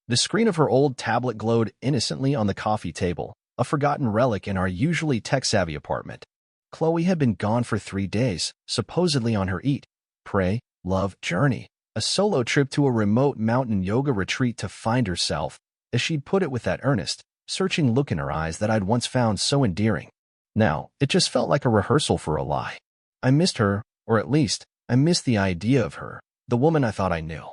The screen of her old tablet glowed innocently on the coffee table, a forgotten relic in our usually tech-savvy apartment. Chloe had been gone for 3 days, supposedly on her eat, pray, love journey, a solo trip to a remote mountain yoga retreat to find herself, as she'd put it with that earnest, searching look in her eyes that I'd once found so endearing. Now, it just felt like a rehearsal for a lie. I missed her, or at least, I missed the idea of her, the woman I thought I knew.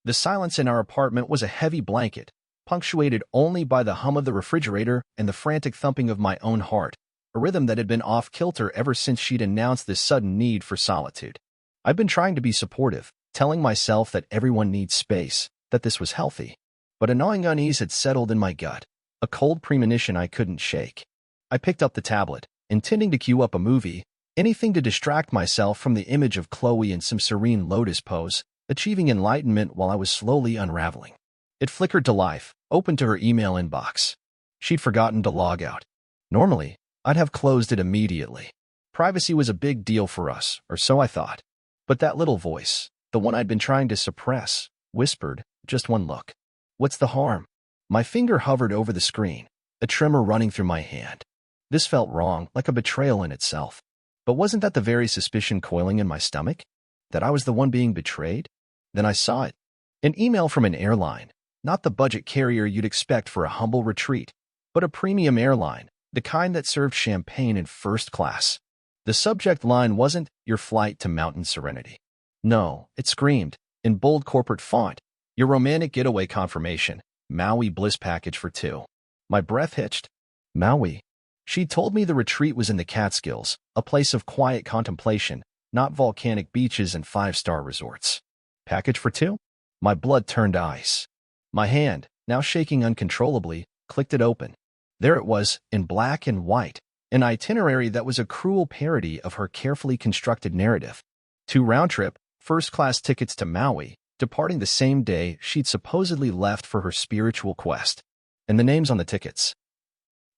The silence in our apartment was a heavy blanket, punctuated only by the hum of the refrigerator and the frantic thumping of my own heart, a rhythm that had been off-kilter ever since she'd announced this sudden need for solitude. I'd been trying to be supportive, telling myself that everyone needs space, that this was healthy. But a gnawing unease had settled in my gut, a cold premonition I couldn't shake. I picked up the tablet, intending to queue up a movie, anything to distract myself from the image of Chloe in some serene lotus pose, achieving enlightenment while I was slowly unraveling. It flickered to life, open to her email inbox. She'd forgotten to log out. Normally, I'd have closed it immediately. Privacy was a big deal for us, or so I thought. But that little voice, the one I'd been trying to suppress, whispered, just one look. What's the harm? My finger hovered over the screen, a tremor running through my hand. This felt wrong, like a betrayal in itself. But wasn't that the very suspicion coiling in my stomach? That I was the one being betrayed? Then I saw it. An email from an airline, not the budget carrier you'd expect for a humble retreat, but a premium airline, the kind that served champagne in first class. The subject line wasn't, "Your flight to mountain serenity." No, it screamed, in bold corporate font, "Your romantic getaway confirmation, Maui bliss package for 2. My breath hitched. Maui. She told me the retreat was in the Catskills, a place of quiet contemplation, not volcanic beaches and 5-star resorts. Package for 2? My blood turned to ice. My hand, now shaking uncontrollably, clicked it open. There it was, in black and white, an itinerary that was a cruel parody of her carefully constructed narrative. 2 round-trip, first-class tickets to Maui, departing the same day she'd supposedly left for her spiritual quest. And the names on the tickets.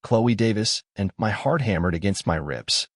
Chloe Davis, and my heart hammered against my ribs.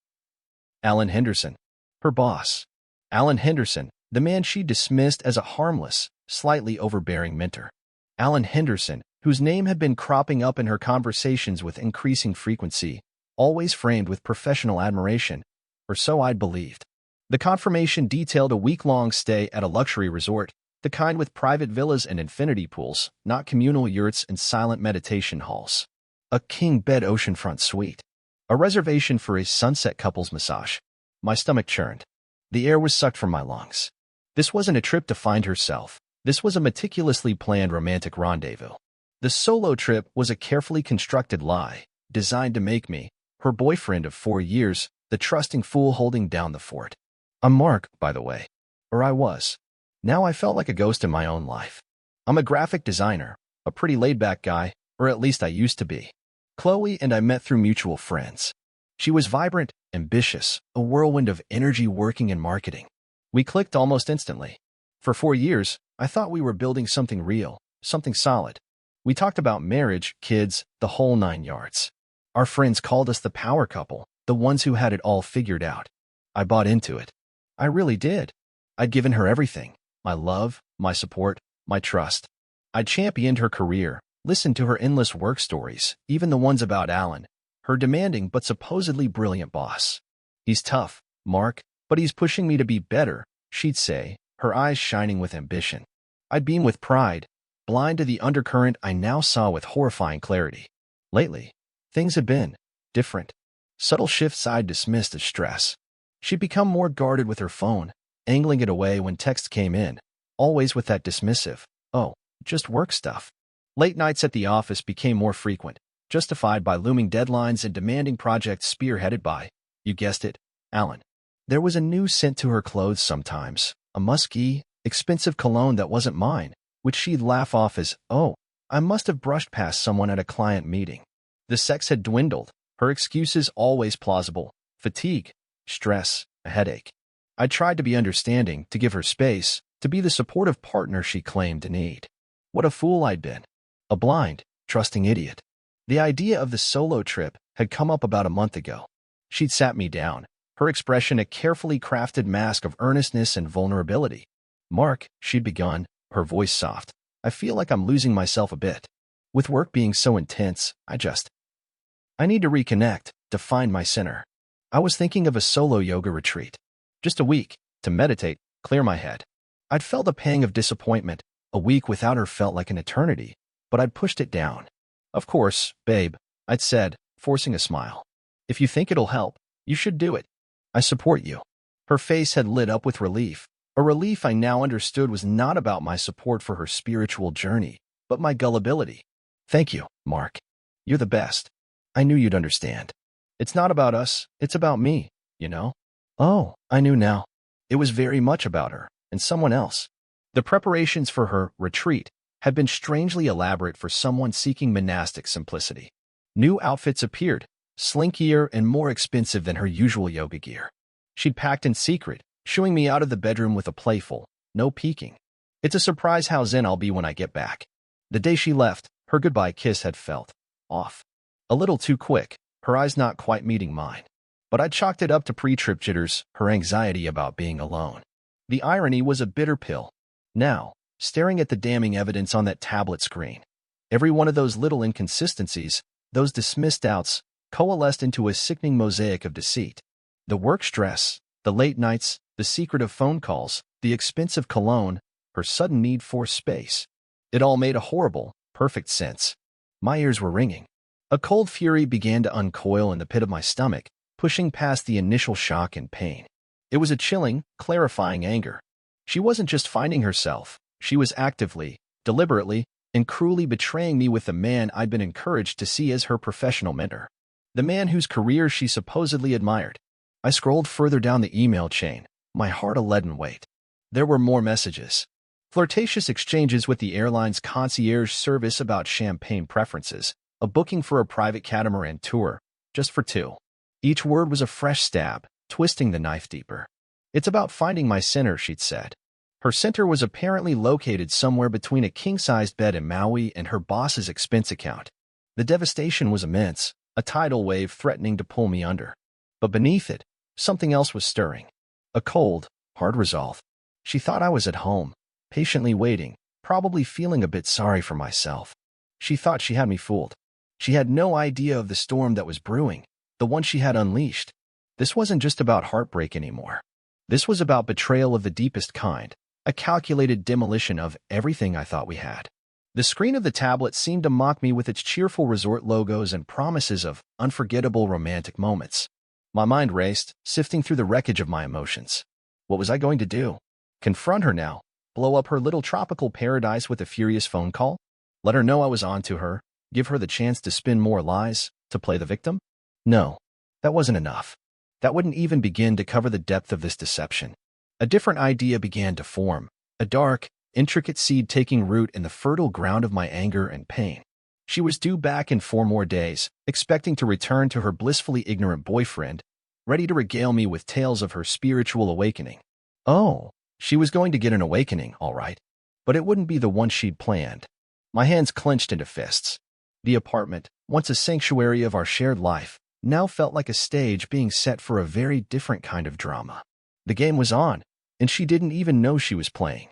Alan Henderson, her boss. Alan Henderson, the man she dismissed as a harmless, slightly overbearing mentor. Alan Henderson, whose name had been cropping up in her conversations with increasing frequency, always framed with professional admiration, or so I'd believed. The confirmation detailed a week-long stay at a luxury resort, the kind with private villas and infinity pools, not communal yurts and silent meditation halls. A king-bed oceanfront suite. A reservation for a sunset couples massage. My stomach churned. The air was sucked from my lungs. This wasn't a trip to find herself. This was a meticulously planned romantic rendezvous. The solo trip was a carefully constructed lie, designed to make me, her boyfriend of 4 years, the trusting fool holding down the fort. I'm Mark, by the way. Or I was. Now I felt like a ghost in my own life. I'm a graphic designer, a pretty laid-back guy, or at least I used to be. Chloe and I met through mutual friends. She was vibrant, ambitious, a whirlwind of energy working in marketing. We clicked almost instantly. For 4 years, I thought we were building something real, something solid. We talked about marriage, kids, the whole 9 yards. Our friends called us the power couple, the ones who had it all figured out. I bought into it. I really did. I'd given her everything, my love, my support, my trust. I'd championed her career, listened to her endless work stories, even the ones about Alan, her demanding but supposedly brilliant boss. He's tough, Mark, but he's pushing me to be better, she'd say, her eyes shining with ambition. I'd beam with pride, blind to the undercurrent I now saw with horrifying clarity. Lately, things had been different. Subtle shifts I'd dismissed as stress. She'd become more guarded with her phone, angling it away when texts came in, always with that dismissive, "Oh, just work stuff." Late nights at the office became more frequent, justified by looming deadlines and demanding projects spearheaded by, you guessed it, Alan. There was a new scent to her clothes sometimes, a musky, expensive cologne that wasn't mine, which she'd laugh off as, "Oh, I must have brushed past someone at a client meeting." The sex had dwindled, her excuses always plausible: fatigue, stress, a headache. I tried to be understanding, to give her space, to be the supportive partner she claimed to need. What a fool I'd been. A blind, trusting idiot. The idea of the solo trip had come up about a month ago. She'd sat me down, her expression a carefully crafted mask of earnestness and vulnerability. "Mark," she'd begun, her voice soft. I feel like I'm losing myself a bit. With work being so intense, I need to reconnect, to find my center. I was thinking of a solo yoga retreat. Just a week, to meditate, clear my head. I'd felt a pang of disappointment. A week without her felt like an eternity, but I'd pushed it down. Of course, babe, I'd said, forcing a smile. If you think it'll help, you should do it. I support you. Her face had lit up with relief, a relief I now understood was not about my support for her spiritual journey, but my gullibility. Thank you, Mark. You're the best. I knew you'd understand. It's not about us, it's about me, you know? Oh, I knew now. It was very much about her, and someone else. The preparations for her retreat had been strangely elaborate for someone seeking monastic simplicity. New outfits appeared, slinkier and more expensive than her usual yoga gear. She'd packed in secret, shooing me out of the bedroom with a playful, no peeking. It's a surprise how zen I'll be when I get back. The day she left, her goodbye kiss had felt off. A little too quick, her eyes not quite meeting mine. But I chalked it up to pre-trip jitters, her anxiety about being alone. The irony was a bitter pill. Now, staring at the damning evidence on that tablet screen, every one of those little inconsistencies, those dismissed doubts, coalesced into a sickening mosaic of deceit. The work stress, the late nights, the secretive phone calls, the expensive cologne, her sudden need for space. It all made a horrible, perfect sense. My ears were ringing. A cold fury began to uncoil in the pit of my stomach, pushing past the initial shock and pain. It was a chilling, clarifying anger. She wasn't just finding herself. She was actively, deliberately, and cruelly betraying me with the man I'd been encouraged to see as her professional mentor. The man whose career she supposedly admired. I scrolled further down the email chain, my heart a leaden weight. There were more messages. Flirtatious exchanges with the airline's concierge service about champagne preferences, a booking for a private catamaran tour, just for two. Each word was a fresh stab, twisting the knife deeper. It's about finding my center, she'd said. Her center was apparently located somewhere between a king-sized bed in Maui and her boss's expense account. The devastation was immense, a tidal wave threatening to pull me under. But beneath it, something else was stirring. A cold, hard resolve. She thought I was at home, patiently waiting, probably feeling a bit sorry for myself. She thought she had me fooled. She had no idea of the storm that was brewing, the one she had unleashed. This wasn't just about heartbreak anymore. This was about betrayal of the deepest kind, a calculated demolition of everything I thought we had. The screen of the tablet seemed to mock me with its cheerful resort logos and promises of unforgettable romantic moments. My mind raced, sifting through the wreckage of my emotions. What was I going to do? Confront her now? Blow up her little tropical paradise with a furious phone call? Let her know I was on to her? Give her the chance to spin more lies? To play the victim? No, that wasn't enough. That wouldn't even begin to cover the depth of this deception. A different idea began to form, a dark, intricate seed taking root in the fertile ground of my anger and pain. She was due back in 4 more days, expecting to return to her blissfully ignorant boyfriend, ready to regale me with tales of her spiritual awakening. Oh, she was going to get an awakening, all right, but it wouldn't be the one she'd planned. My hands clenched into fists. The apartment, once a sanctuary of our shared life, now felt like a stage being set for a very different kind of drama. The game was on, and she didn't even know she was playing.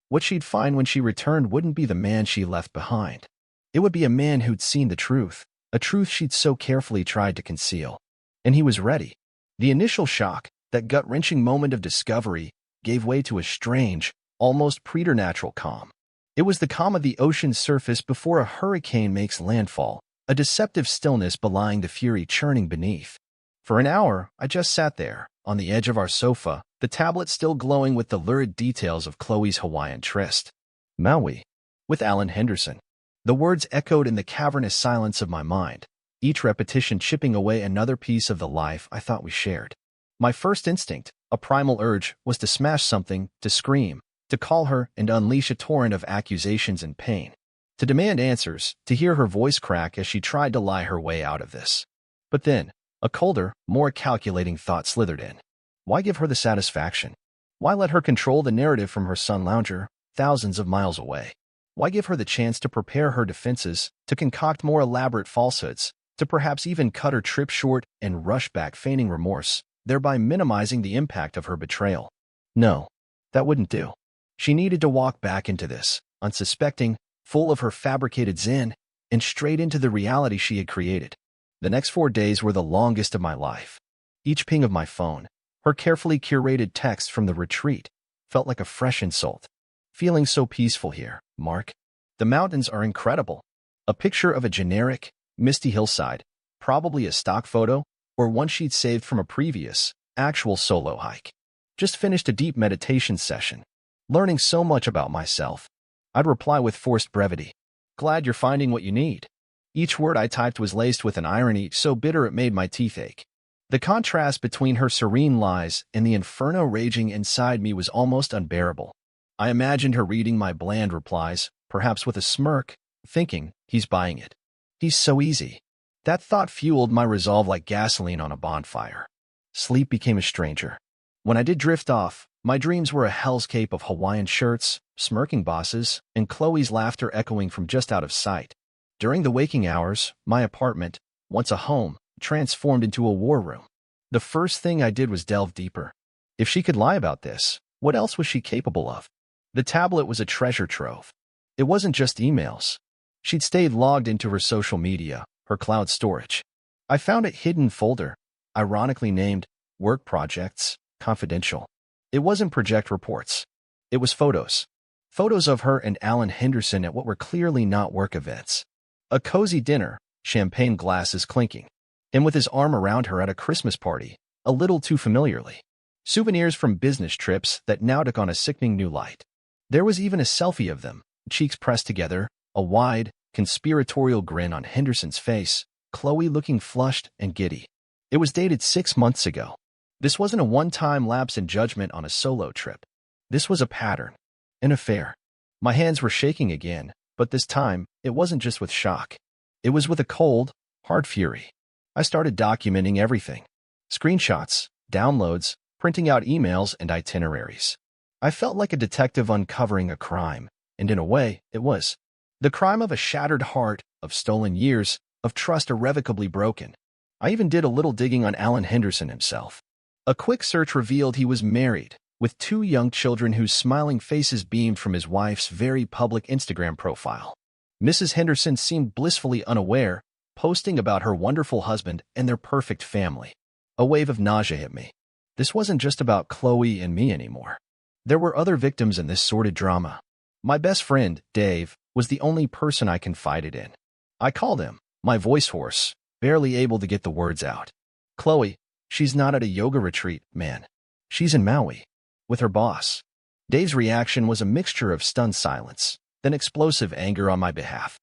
What she'd find when she returned wouldn't be the man she left behind. It would be a man who'd seen the truth, a truth she'd so carefully tried to conceal. And he was ready. The initial shock, that gut-wrenching moment of discovery, gave way to a strange, almost preternatural calm. It was the calm of the ocean's surface before a hurricane makes landfall, a deceptive stillness belying the fury churning beneath. For an hour, I just sat there, on the edge of our sofa, the tablet still glowing with the lurid details of Chloe's Hawaiian tryst. Maui. With Alan Henderson. The words echoed in the cavernous silence of my mind, each repetition chipping away another piece of the life I thought we shared. My first instinct, a primal urge, was to smash something, to scream, to call her and unleash a torrent of accusations and pain. To demand answers, to hear her voice crack as she tried to lie her way out of this. But then, a colder, more calculating thought slithered in. Why give her the satisfaction? Why let her control the narrative from her sun lounger, thousands of miles away? Why give her the chance to prepare her defenses, to concoct more elaborate falsehoods, to perhaps even cut her trip short and rush back feigning remorse, thereby minimizing the impact of her betrayal? No, that wouldn't do. She needed to walk back into this, unsuspecting, full of her fabricated zen, and straight into the reality she had created. The next 4 days were the longest of my life. Each ping of my phone, her carefully curated text from the retreat, felt like a fresh insult. Feeling so peaceful here, Mark. The mountains are incredible. A picture of a generic, misty hillside, probably a stock photo, or one she'd saved from a previous, actual solo hike. Just finished a deep meditation session. Learning so much about myself. I'd reply with forced brevity. Glad you're finding what you need. Each word I typed was laced with an irony so bitter it made my teeth ache. The contrast between her serene lies and the inferno raging inside me was almost unbearable. I imagined her reading my bland replies, perhaps with a smirk, thinking, he's buying it. He's so easy. That thought fueled my resolve like gasoline on a bonfire. Sleep became a stranger. When I did drift off, my dreams were a hellscape of Hawaiian shirts, smirking bosses, and Chloe's laughter echoing from just out of sight. During the waking hours, my apartment, once a home, transformed into a war room. The first thing I did was delve deeper. If she could lie about this, what else was she capable of? The tablet was a treasure trove. It wasn't just emails. She'd stayed logged into her social media, her cloud storage. I found a hidden folder, ironically named Work Projects, Confidential. It wasn't project reports. It was photos. Photos of her and Alan Henderson at what were clearly not work events. A cozy dinner, champagne glasses clinking. Him with his arm around her at a Christmas party, a little too familiarly. Souvenirs from business trips that now took on a sickening new light. There was even a selfie of them, cheeks pressed together, a wide, conspiratorial grin on Henderson's face, Chloe looking flushed and giddy. It was dated 6 months ago. This wasn't a one-time lapse in judgment on a solo trip. This was a pattern, an affair. My hands were shaking again, but this time, it wasn't just with shock. It was with a cold, hard fury. I started documenting everything. Screenshots, downloads, printing out emails and itineraries. I felt like a detective uncovering a crime, and in a way, it was. The crime of a shattered heart, of stolen years, of trust irrevocably broken. I even did a little digging on Alan Henderson himself. A quick search revealed he was married, with 2 young children whose smiling faces beamed from his wife's very public Instagram profile. Mrs. Henderson seemed blissfully unaware, posting about her wonderful husband and their perfect family. A wave of nausea hit me. This wasn't just about Chloe and me anymore. There were other victims in this sordid drama. My best friend, Dave, was the only person I confided in. I called him, my voice hoarse, barely able to get the words out. Chloe, she's not at a yoga retreat, man. She's in Maui, with her boss. Dave's reaction was a mixture of stunned silence, then explosive anger on my behalf.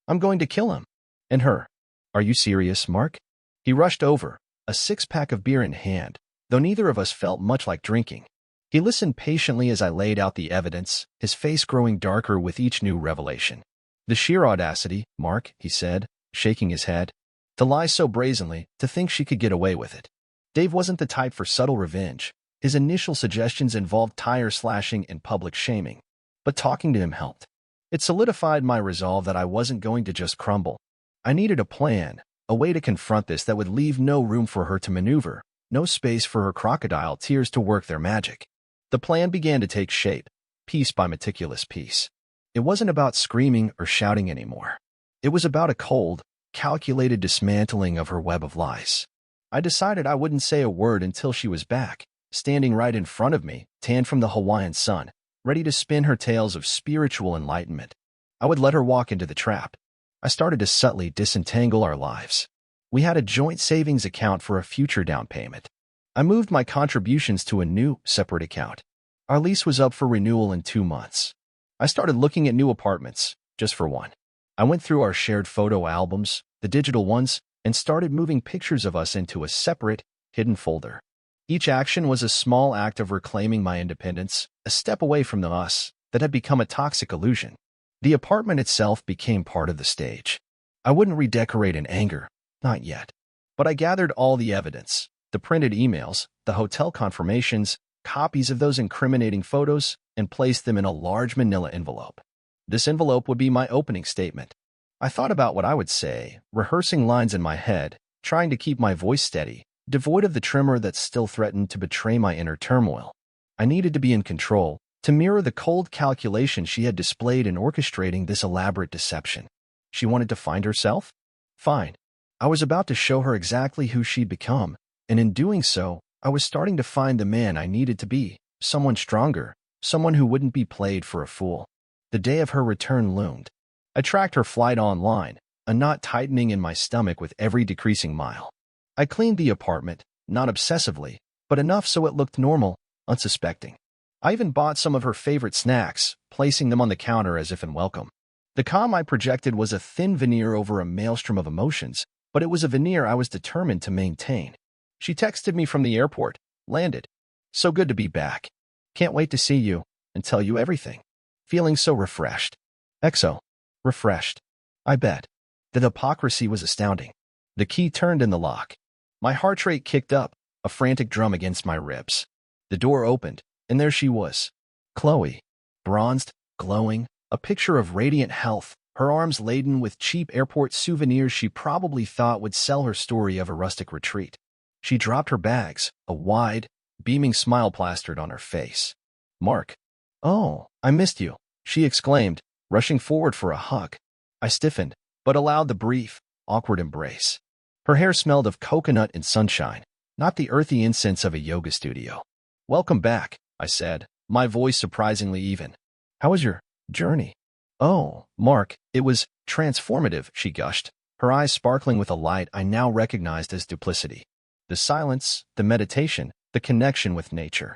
I'm going to kill him. And her. Are you serious, Mark? He rushed over, a 6-pack of beer in hand, though neither of us felt much like drinking. He listened patiently as I laid out the evidence, his face growing darker with each new revelation. The sheer audacity, Mark, he said, shaking his head. To lie so brazenly, to think she could get away with it. Dave wasn't the type for subtle revenge. His initial suggestions involved tire slashing and public shaming. But talking to him helped. It solidified my resolve that I wasn't going to just crumble. I needed a plan, a way to confront this that would leave no room for her to maneuver, no space for her crocodile tears to work their magic. The plan began to take shape, piece by meticulous piece. It wasn't about screaming or shouting anymore. It was about a cold, calculated dismantling of her web of lies. I decided I wouldn't say a word until she was back, standing right in front of me, tanned from the Hawaiian sun, ready to spin her tales of spiritual enlightenment. I would let her walk into the trap. I started to subtly disentangle our lives. We had a joint savings account for a future down payment. I moved my contributions to a new, separate account. Our lease was up for renewal in 2 months. I started looking at new apartments, just for one. I went through our shared photo albums, the digital ones, and started moving pictures of us into a separate, hidden folder. Each action was a small act of reclaiming my independence, a step away from the us that had become a toxic illusion. The apartment itself became part of the stage. I wouldn't redecorate in anger, not yet. But I gathered all the evidence, the printed emails, the hotel confirmations, copies of those incriminating photos, and placed them in a large manila envelope. This envelope would be my opening statement. I thought about what I would say, rehearsing lines in my head, trying to keep my voice steady, devoid of the tremor that still threatened to betray my inner turmoil. I needed to be in control, to mirror the cold calculation she had displayed in orchestrating this elaborate deception. She wanted to find herself? Fine. I was about to show her exactly who she'd become, and in doing so, I was starting to find the man I needed to be, someone stronger, someone who wouldn't be played for a fool. The day of her return loomed. I tracked her flight online, a knot tightening in my stomach with every decreasing mile. I cleaned the apartment, not obsessively, but enough so it looked normal, unsuspecting. I even bought some of her favorite snacks, placing them on the counter as if in welcome. The calm I projected was a thin veneer over a maelstrom of emotions, but it was a veneer I was determined to maintain. She texted me from the airport. Landed. So good to be back. Can't wait to see you and tell you everything. Feeling so refreshed. XO. Refreshed. I bet. The hypocrisy was astounding. The key turned in the lock. My heart rate kicked up, a frantic drum against my ribs. The door opened, and there she was. Chloe. Bronzed, glowing, a picture of radiant health, her arms laden with cheap airport souvenirs she probably thought would sell her story of a rustic retreat. She dropped her bags, a wide, beaming smile plastered on her face. Mark. Oh, I missed you, she exclaimed, rushing forward for a hug. I stiffened, but allowed the brief, awkward embrace. Her hair smelled of coconut and sunshine, not the earthy incense of a yoga studio. Welcome back, I said, my voice surprisingly even. How was your journey? Oh, Mark, it was transformative, she gushed, her eyes sparkling with a light I now recognized as duplicity. The silence, the meditation, the connection with nature.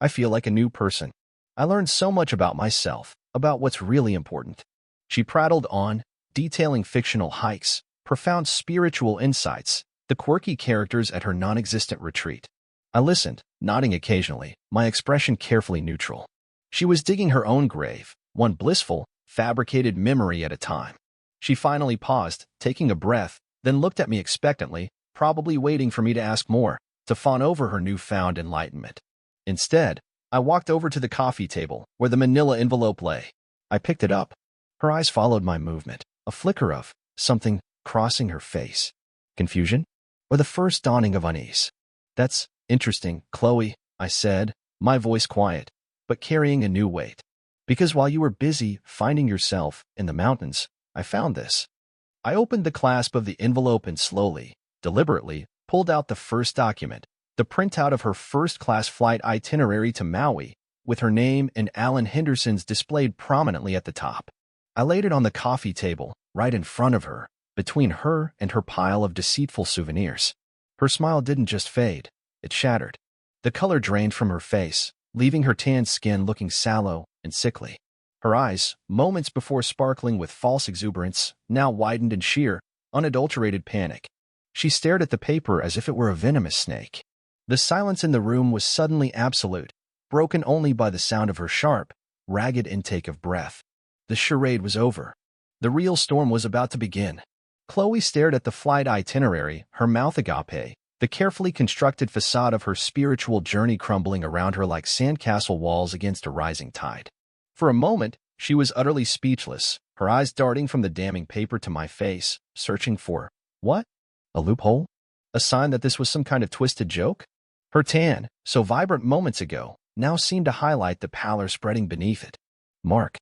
I feel like a new person. I learned so much about myself, about what's really important. She prattled on, detailing fictional hikes, profound spiritual insights, the quirky characters at her non-existent retreat. I listened, nodding occasionally, my expression carefully neutral. She was digging her own grave, one blissful, fabricated memory at a time. She finally paused, taking a breath, then looked at me expectantly, probably waiting for me to ask more, to fawn over her newfound enlightenment. Instead, I walked over to the coffee table, where the manila envelope lay. I picked it up. Her eyes followed my movement, a flicker of something crossing her face. Confusion? Or the first dawning of unease? That's interesting, Chloe, I said, my voice quiet, but carrying a new weight. Because while you were busy finding yourself in the mountains, I found this. I opened the clasp of the envelope and slowly, deliberately, pulled out the first document, the printout of her first-class flight itinerary to Maui, with her name and Alan Henderson's displayed prominently at the top. I laid it on the coffee table, right in front of her, between her and her pile of deceitful souvenirs. Her smile didn't just fade, it shattered. The color drained from her face, leaving her tanned skin looking sallow and sickly. Her eyes, moments before sparkling with false exuberance, now widened in sheer, unadulterated panic. She stared at the paper as if it were a venomous snake. The silence in the room was suddenly absolute, broken only by the sound of her sharp, ragged intake of breath. The charade was over. The real storm was about to begin. Chloe stared at the flight itinerary, her mouth agape, the carefully constructed facade of her spiritual journey crumbling around her like sandcastle walls against a rising tide. For a moment, she was utterly speechless, her eyes darting from the damning paper to my face, searching for, what? A loophole? A sign that this was some kind of twisted joke? Her tan, so vibrant moments ago, now seemed to highlight the pallor spreading beneath it. Mark.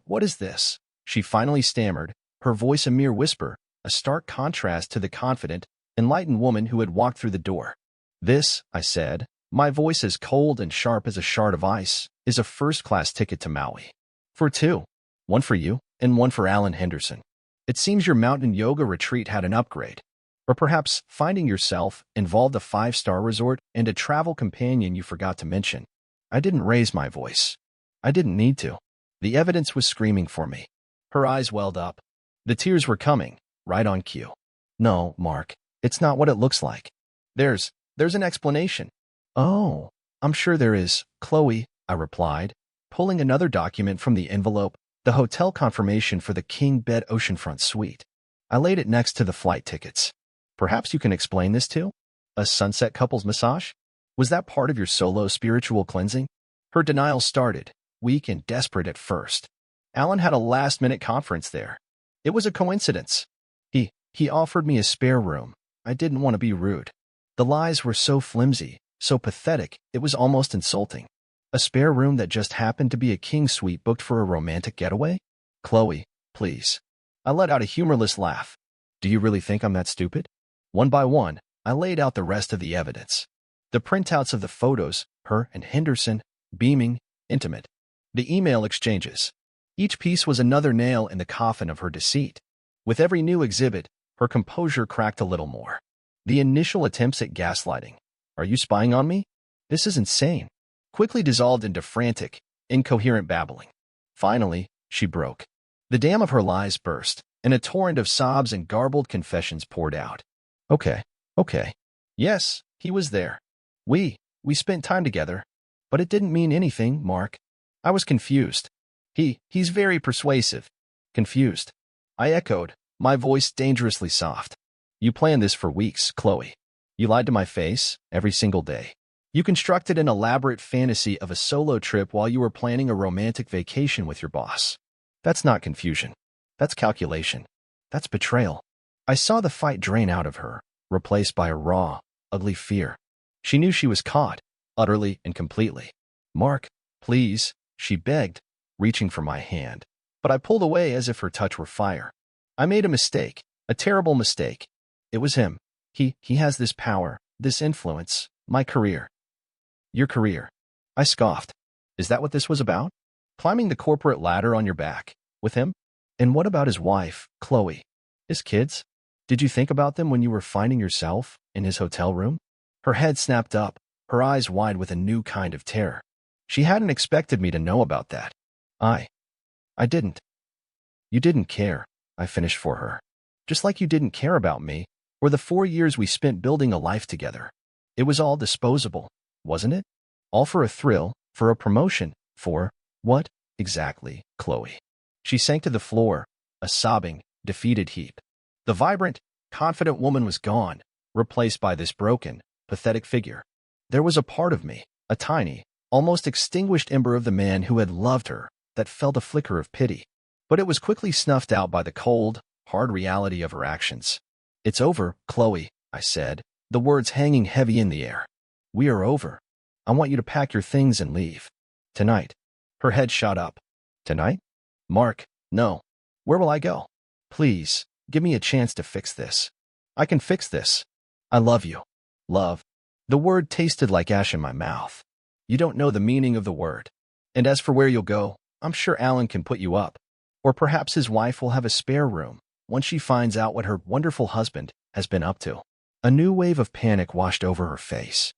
What is this? She finally stammered, her voice a mere whisper, a stark contrast to the confident, enlightened woman who had walked through the door. This, I said, my voice as cold and sharp as a shard of ice, is a first-class ticket to Maui. For two. One for you, and one for Alan Henderson. It seems your mountain yoga retreat had an upgrade. Or perhaps finding yourself involved a 5-star resort and a travel companion you forgot to mention. I didn't raise my voice. I didn't need to. The evidence was screaming for me. Her eyes welled up. The tears were coming, right on cue. No, Mark, it's not what it looks like. There's an explanation. Oh, I'm sure there is, Chloe, I replied, pulling another document from the envelope, the hotel confirmation for the king bed oceanfront suite. I laid it next to the flight tickets. Perhaps you can explain this too? A sunset couples massage? Was that part of your solo spiritual cleansing? Her denial started, weak and desperate at first. Alan had a last-minute conference there. It was a coincidence. He offered me a spare room. I didn't want to be rude. The lies were so flimsy, so pathetic, it was almost insulting. A spare room that just happened to be a king suite booked for a romantic getaway? Chloe, please. I let out a humorless laugh. Do you really think I'm that stupid? One by one, I laid out the rest of the evidence. The printouts of the photos, her and Henderson, beaming, intimate. The email exchanges. Each piece was another nail in the coffin of her deceit. With every new exhibit, her composure cracked a little more. The initial attempts at gaslighting. Are you spying on me? This is insane. Quickly dissolved into frantic, incoherent babbling. Finally, she broke. The dam of her lies burst, and a torrent of sobs and garbled confessions poured out. Okay. Yes, he was there. We spent time together. But it didn't mean anything, Mark. I was confused. He's very persuasive. Confused. I echoed, my voice dangerously soft. You planned this for weeks, Chloe. You lied to my face every single day. You constructed an elaborate fantasy of a solo trip while you were planning a romantic vacation with your boss. That's not confusion. That's calculation. That's betrayal. I saw the fight drain out of her, replaced by a raw, ugly fear. She knew she was caught, utterly and completely. Mark, please, she begged, reaching for my hand. But I pulled away as if her touch were fire. I made a mistake, a terrible mistake. It was him. He has this power, this influence, my career. Your career. I scoffed. Is that what this was about? Climbing the corporate ladder on your back, with him? And what about his wife, Chloe? His kids? Did you think about them when you were finding yourself in his hotel room? Her head snapped up, her eyes wide with a new kind of terror. She hadn't expected me to know about that. I didn't. You didn't care, I finished for her. Just like you didn't care about me, or the 4 years we spent building a life together. It was all disposable, wasn't it? All for a thrill, for a promotion, for what, exactly, Chloe? She sank to the floor, a sobbing, defeated heap. The vibrant, confident woman was gone, replaced by this broken, pathetic figure. There was a part of me, a tiny, almost extinguished ember of the man who had loved her, that felt a flicker of pity. But it was quickly snuffed out by the cold, hard reality of her actions. It's over, Chloe, I said, the words hanging heavy in the air. We are over. I want you to pack your things and leave. Tonight. Her head shot up. Tonight? Mark, no. Where will I go? Please, give me a chance to fix this. I can fix this. I love you. Love. The word tasted like ash in my mouth. You don't know the meaning of the word. And as for where you'll go, I'm sure Alan can put you up. Or perhaps his wife will have a spare room once she finds out what her wonderful husband has been up to. A new wave of panic washed over her face.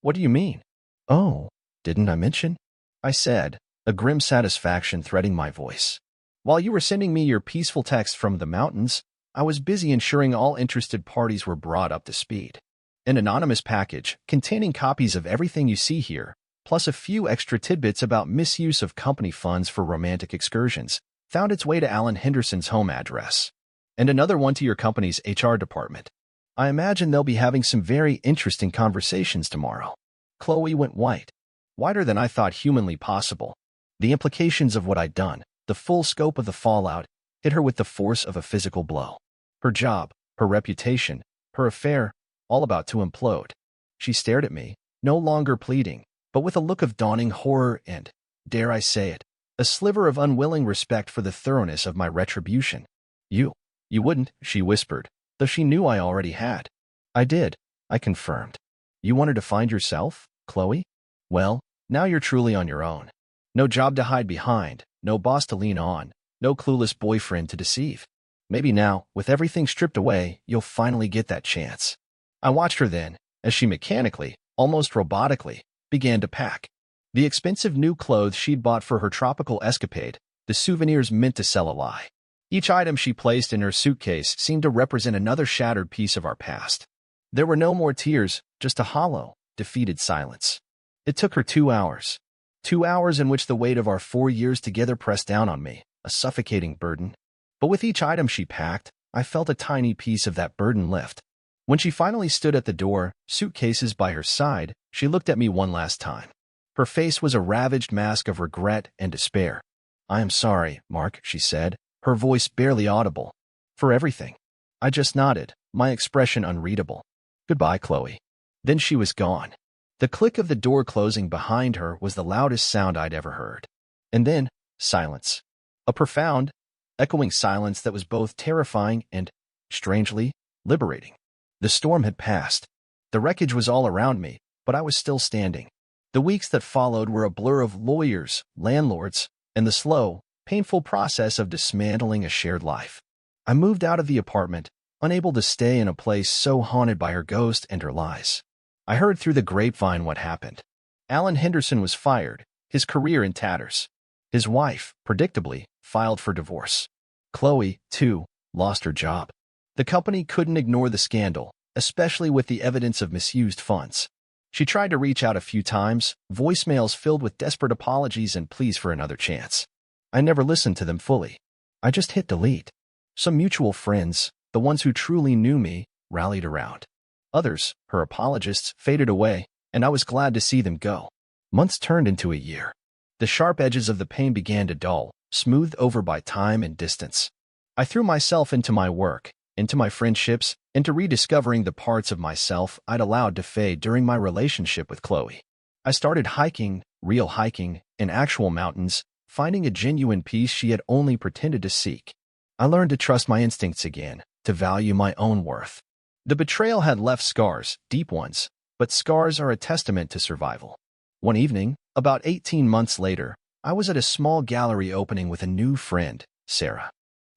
What do you mean? Oh, didn't I mention? I said, a grim satisfaction threading my voice. While you were sending me your peaceful text from the mountains, I was busy ensuring all interested parties were brought up to speed. An anonymous package containing copies of everything you see here, plus a few extra tidbits about misuse of company funds for romantic excursions, found its way to Alan Henderson's home address. And another one to your company's HR department. I imagine they'll be having some very interesting conversations tomorrow. Chloe went white. Whiter than I thought humanly possible. The implications of what I'd done, the full scope of the fallout, hit her with the force of a physical blow. Her job, her reputation, her affair, all about to implode. She stared at me, no longer pleading, but with a look of dawning horror and, dare I say it, a sliver of unwilling respect for the thoroughness of my retribution. You wouldn't, she whispered, though she knew I already had. I did, I confirmed. You wanted to find yourself, Chloe? Well, now you're truly on your own. No job to hide behind, no boss to lean on, no clueless boyfriend to deceive. Maybe now, with everything stripped away, you'll finally get that chance. I watched her then, as she mechanically, almost robotically, began to pack. The expensive new clothes she'd bought for her tropical escapade, the souvenirs meant to sell a lie. Each item she placed in her suitcase seemed to represent another shattered piece of our past. There were no more tears, just a hollow, defeated silence. It took her 2 hours. 2 hours in which the weight of our 4 years together pressed down on me, a suffocating burden. But with each item she packed, I felt a tiny piece of that burden lift. When she finally stood at the door, suitcases by her side, she looked at me one last time. Her face was a ravaged mask of regret and despair. I am sorry, Mark, she said, her voice barely audible. For everything. I just nodded, my expression unreadable. Goodbye, Chloe. Then she was gone. The click of the door closing behind her was the loudest sound I'd ever heard. And then, silence. A profound, echoing silence that was both terrifying and, strangely, liberating. The storm had passed. The wreckage was all around me, but I was still standing. The weeks that followed were a blur of lawyers, landlords, and the slow, painful process of dismantling a shared life. I moved out of the apartment, unable to stay in a place so haunted by her ghost and her lies. I heard through the grapevine what happened. Alan Henderson was fired, his career in tatters. His wife, predictably, filed for divorce. Chloe, too, lost her job. The company couldn't ignore the scandal, especially with the evidence of misused funds. She tried to reach out a few times, voicemails filled with desperate apologies and pleas for another chance. I never listened to them fully. I just hit delete. Some mutual friends, the ones who truly knew me, rallied around. Others, her apologists, faded away, and I was glad to see them go. Months turned into a year. The sharp edges of the pain began to dull, smoothed over by time and distance. I threw myself into my work, into my friendships, into rediscovering the parts of myself I'd allowed to fade during my relationship with Chloe. I started hiking, real hiking, in actual mountains, finding a genuine peace she had only pretended to seek. I learned to trust my instincts again, to value my own worth. The betrayal had left scars, deep ones, but scars are a testament to survival. One evening, about 18 months later, I was at a small gallery opening with a new friend, Sarah.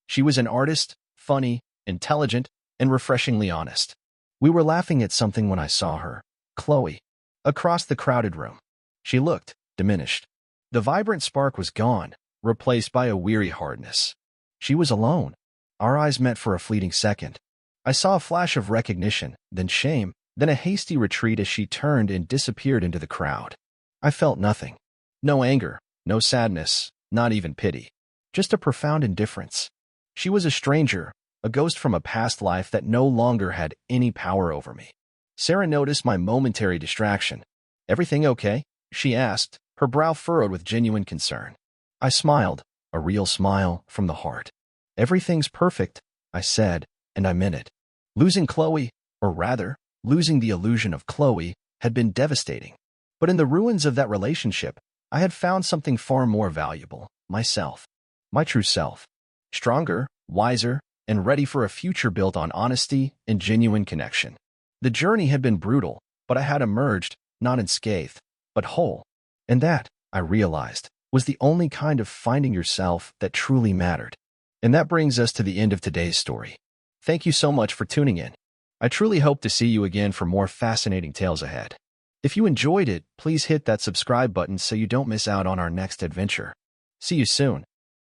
She was an artist, funny, intelligent, and refreshingly honest. We were laughing at something when I saw her, Chloe, across the crowded room. She looked diminished. The vibrant spark was gone, replaced by a weary hardness. She was alone. Our eyes met for a fleeting second. I saw a flash of recognition, then shame, then a hasty retreat as she turned and disappeared into the crowd. I felt nothing. No anger, no sadness, not even pity. Just a profound indifference. She was a stranger, a ghost from a past life that no longer had any power over me. Sarah noticed my momentary distraction. "Everything okay?" she asked, her brow furrowed with genuine concern. I smiled, a real smile from the heart. "Everything's perfect," I said, and I meant it. Losing Chloe, or rather, losing the illusion of Chloe, had been devastating. But in the ruins of that relationship, I had found something far more valuable, myself. My true self. Stronger, wiser, and ready for a future built on honesty and genuine connection. The journey had been brutal, but I had emerged, not unscathed, but whole. And that, I realized, was the only kind of finding yourself that truly mattered. And that brings us to the end of today's story. Thank you so much for tuning in. I truly hope to see you again for more fascinating tales ahead. If you enjoyed it, please hit that subscribe button so you don't miss out on our next adventure. See you soon.